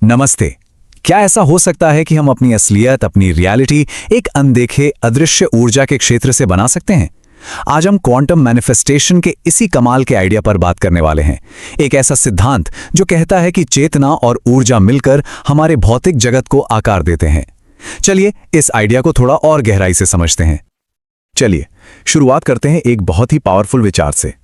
नमस्ते। क्या ऐसा हो सकता है कि हम अपनी असलियत, अपनी रियलिटी एक अनदेखे अदृश्य ऊर्जा के क्षेत्र से बना सकते हैं? आज हम क्वांटम मैनिफेस्टेशन के इसी कमाल के आइडिया पर बात करने वाले हैं। एक ऐसा सिद्धांत जो कहता है कि चेतना और ऊर्जा मिलकर हमारे भौतिक जगत को आकार देते हैं। चलिए इस आइडिया को थोड़ा और गहराई से समझते हैं। चलिए शुरुआत करते हैं एक बहुत ही पावरफुल विचार से।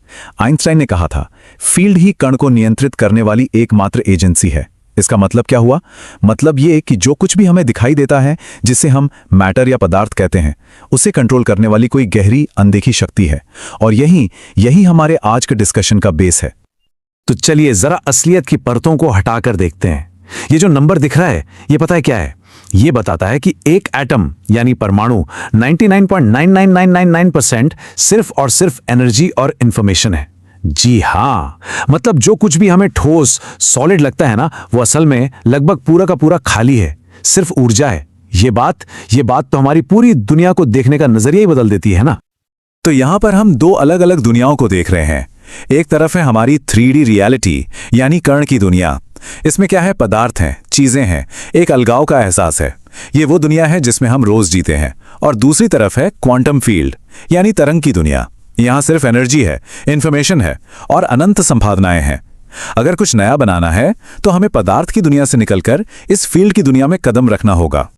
आइंस्टाइन ने कहा था, फील्ड ही कण को नियंत्रित करने वाली एकमात्र एजेंसी है। इसका मतलब क्या हुआ? मतलब ये कि जो कुछ भी हमें दिखाई देता है, जिसे हम मैटर या पदार्थ कहते हैं, उसे कंट्रोल करने वाली कोई गहरी अनदेखी शक्ति है। और यही हमारे आज के डिस्कशन का बेस है। तो चलिए जरा असलियत की परतों को हटाकर देखते हैं। ये जो नंबर दिख रहा है, ये पता है क्या है? ये बताता है कि एक एटम यानी परमाणु 99.99999% सिर्फ और सिर्फ एनर्जी और इंफॉर्मेशन है। जी हाँ, मतलब जो कुछ भी हमें ठोस सॉलिड लगता है ना, वो असल में लगभग पूरा का पूरा खाली है, सिर्फ ऊर्जा है। ये बात तो हमारी पूरी दुनिया को देखने का नजरिया ही बदल देती है ना। तो यहां पर हम दो अलग अलग दुनियाओं को देख रहे हैं। एक तरफ है हमारी 3D रियलिटी यानी कण की दुनिया। इसमें क्या है? पदार्थ हैं, चीजें हैं, एक अलगाव का एहसास है। ये वो दुनिया है जिसमें हम रोज जीते हैं। और दूसरी तरफ है क्वांटम फील्ड यानी तरंग की दुनिया। यहां सिर्फ एनर्जी है, इंफॉर्मेशन है और अनंत संभावनाएं हैं। अगर कुछ नया बनाना है तो हमें पदार्थ की दुनिया से निकलकर इस फील्ड की दुनिया में कदम रखना होगा।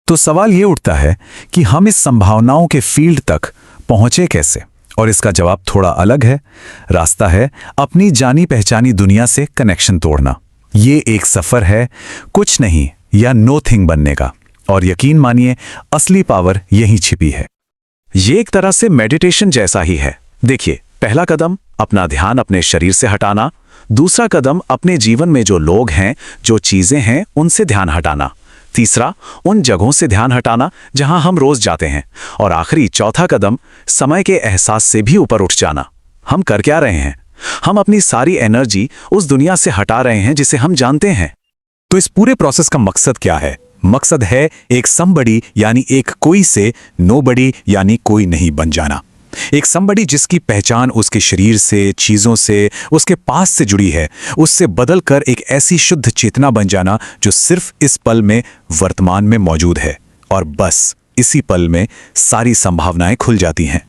तो सवाल ये उठता है कि हम इस संभावनाओं के फील्ड तक पहुंचे कैसे? और इसका जवाब थोड़ा अलग है। रास्ता है अपनी जानी पहचानी दुनिया से कनेक्शन तोड़ना। ये एक सफर है कुछ नहीं या नोथिंग बनने का। और यकीन मानिए, असली पावर यहीं छिपी है। ये एक तरह से मेडिटेशन जैसा ही है। देखिए, पहला कदम अपना ध्यान अपने शरीर से हटाना, दूसरा कदम अपने जीवन में जो लोग हैं, जो चीजें हैं, उनसे ध्यान हटाना, तीसरा उन जगहों से ध्यान हटाना जहां हम रोज जाते हैं, और आखिरी चौथा कदम समय के एहसास से भी ऊपर उठ जाना। हम कर क्या रहे हैं? हम अपनी सारी एनर्जी उस दुनिया से हटा रहे हैं जिसे हम जानते हैं। तो इस पूरे प्रोसेस का मकसद क्या है? मकसद है एक समबडी यानी एक कोई से नोबडी यानी कोई नहीं बन जाना। एक समबडी जिसकी पहचान उसके शरीर से, चीजों से, उसके पास से जुड़ी है, उससे बदलकर एक ऐसी शुद्ध चेतना बन जाना जो सिर्फ इस पल में, वर्तमान में मौजूद है। और बस इसी पल में सारी संभावनाएं खुल जाती हैं।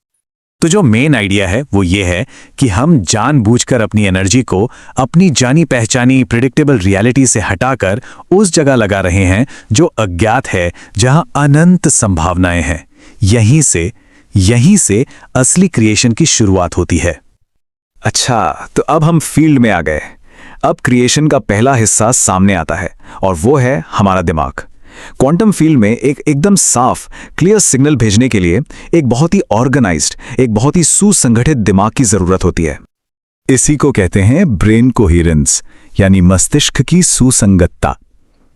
तो जो मेन आइडिया है वो ये है कि हम जानबूझकर अपनी एनर्जी को अपनी जानी पहचानी प्रिडिक्टेबल रियलिटी से हटाकर उस जगह लगा रहे हैं जो अज्ञात है, जहां अनंत संभावनाएं हैं। यहीं से असली क्रिएशन की शुरुआत होती है। अच्छा, तो अब हम फील्ड में आ गए। अब क्रिएशन का पहला हिस्सा सामने आता है और वो है हमारा दिमाग। क्वांटम फील्ड में एक एकदम साफ क्लियर सिग्नल भेजने के लिए एक बहुत ही ऑर्गेनाइज्ड, एक बहुत ही सुसंगठित दिमाग की जरूरत होती है। इसी को कहते हैं ब्रेन कोहेरेंस यानी मस्तिष्क की सुसंगतता।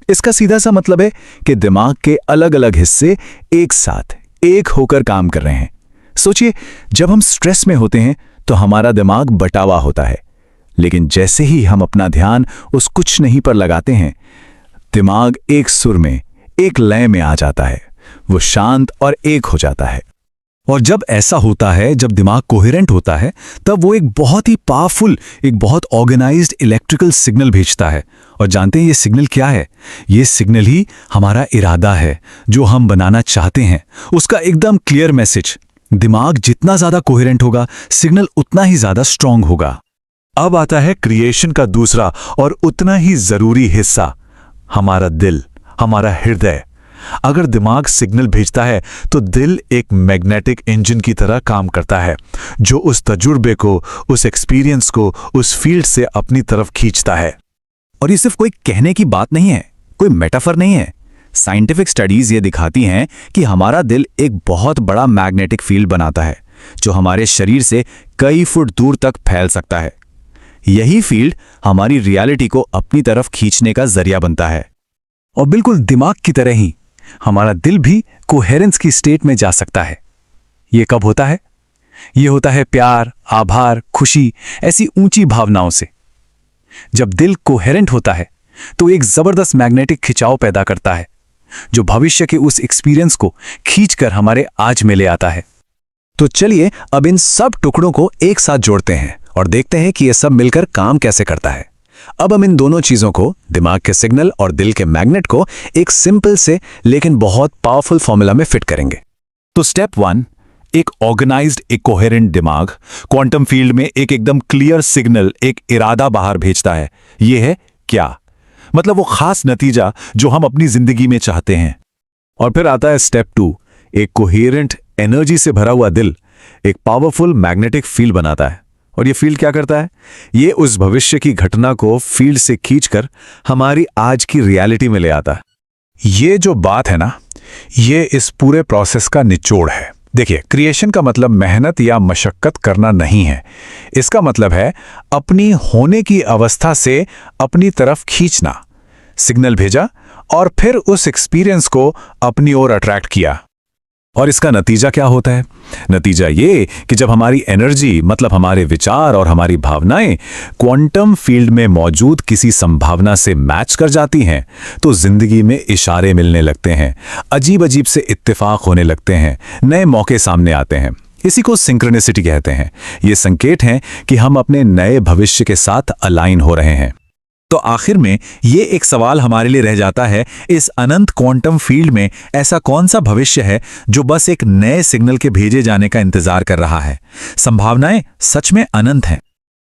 इसका सीधा सा मतलब है कि दिमाग के अलग अलग हिस्से एक साथ एक होकर काम कर रहे हैं। सोचिए, जब हम स्ट्रेस में होते हैं तो हमारा दिमाग बटा होता है, लेकिन जैसे ही हम अपना ध्यान उस कुछ नहीं पर लगाते हैं, दिमाग एक सुर में, एक लय में आ जाता है। वो शांत और एक हो जाता है। और जब ऐसा होता है, जब दिमाग कोहेरेंट होता है, तब वो एक बहुत ही पावरफुल, एक बहुत ऑर्गेनाइज्ड इलेक्ट्रिकल सिग्नल भेजता है। और जानते हैं ये सिग्नल क्या है? ये सिग्नल ही हमारा इरादा है, जो हम बनाना चाहते हैं, उसका एकदम क्लियर मैसेज। दिमाग जितना ज्यादा कोहेरेंट होगा, सिग्नल उतना ही ज्यादा स्ट्रांग होगा। अब आता है क्रिएशन का दूसरा और उतना ही जरूरी हिस्सा, हमारा दिल, हमारा हृदय। अगर दिमाग सिग्नल भेजता है तो दिल एक मैग्नेटिक इंजन की तरह काम करता है, जो उस तजुर्बे को, उस एक्सपीरियंस को उस फील्ड से अपनी तरफ खींचता है। और ये सिर्फ कोई कहने की बात नहीं है, कोई मेटाफर नहीं है। साइंटिफिक स्टडीज ये दिखाती हैं कि हमारा दिल एक बहुत बड़ा मैग्नेटिक फील्ड बनाता है, जो हमारे शरीर से कई फुट दूर तक फैल सकता है। यही फील्ड हमारी रियलिटी को अपनी तरफ खींचने का जरिया बनता है। और बिल्कुल दिमाग की तरह ही हमारा दिल भी कोहेरेंस की स्टेट में जा सकता है। ये कब होता है? ये होता है प्यार, आभार, खुशी, ऐसी ऊंची भावनाओं से। जब दिल कोहेरेंट होता है तो एक जबरदस्त मैग्नेटिक खिंचाव पैदा करता है, जो भविष्य के उस एक्सपीरियंस को खींचकर हमारे आज में ले आता है। तो चलिए अब इन सब टुकड़ों को एक साथ जोड़ते हैं और देखते हैं कि ये सब मिलकर काम कैसे करता है। अब हम इन दोनों चीजों को, दिमाग के सिग्नल और दिल के मैग्नेट को, एक सिंपल से लेकिन बहुत पावरफुल फॉर्मूला में फिट करेंगे। तो स्टेप 1, एक ऑर्गेनाइज्ड, एक कोहेरेंट दिमाग क्वांटम फील्ड में एक एकदम क्लियर सिग्नल, एक इरादा बाहर भेजता है। यह है क्या, मतलब वो खास नतीजा जो हम अपनी जिंदगी में चाहते हैं। और फिर आता है स्टेप 2, एक कोहेरेंट एनर्जी से भरा हुआ दिल एक पावरफुल मैग्नेटिक फील्ड बनाता है। और ये फील्ड क्या करता है? ये उस भविष्य की घटना को फील्ड से खींचकर हमारी आज की रियलिटी में ले आता है। ये जो बात है ना, ये इस पूरे प्रोसेस का निचोड़ है। देखिए, क्रिएशन का मतलब मेहनत या मशक्कत करना नहीं है। इसका मतलब है अपनी होने की अवस्था से अपनी तरफ खींचना। सिग्नल भेजा और फिर उस एक्सपीरियंस को अपनी ओर अट्रैक्ट किया। और इसका नतीजा क्या होता है? नतीजा ये कि जब हमारी एनर्जी, मतलब हमारे विचार और हमारी भावनाएं क्वांटम फील्ड में मौजूद किसी संभावना से मैच कर जाती हैं, तो जिंदगी में इशारे मिलने लगते हैं, अजीब अजीब से इत्तेफाक होने लगते हैं, नए मौके सामने आते हैं। इसी को सिंक्रोनिसिटी कहते हैं। ये संकेत हैं कि हम अपने नए भविष्य के साथ अलाइन हो रहे हैं। तो आखिर में ये एक सवाल हमारे लिए रह जाता है, इस अनंत क्वांटम फील्ड में ऐसा कौन सा भविष्य है जो बस एक नए सिग्नल के भेजे जाने का इंतजार कर रहा है? संभावनाएं सच में अनंत हैं।